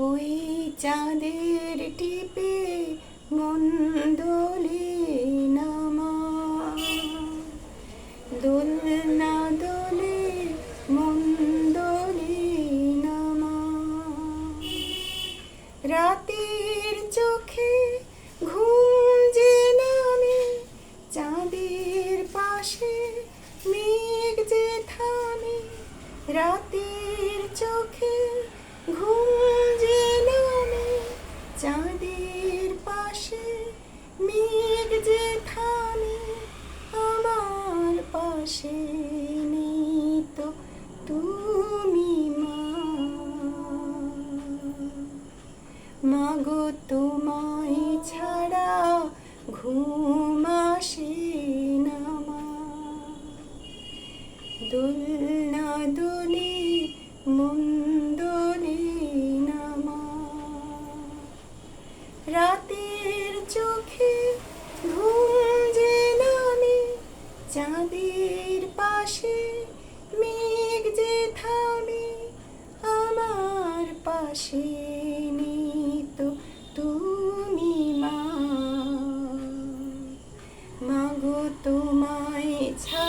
ওই চাঁদের টিপে মন দোলে না মা, দোলনা দোলে মন দোলে না মা। রাতের চোখে ঘুম যে নামে, চাঁদের পাশে মেঘ যে থামে। রাতের চোখে ঘুম যে নামে, চাঁদের পাশে মেঘ যে থামে। আমার পাশে নেই তো তুমি মা, মাগো তোমায় ছাড়া ঘুম আসে না মা। দোলনা দোলে মন দোলে না মা। রাতের চোখে ঘুম যে নামে, চাঁদের পাশে মেঘ যে থামে। আমার পাশে নেই তো তুমি মা, মাগো তোমায় ছাড়া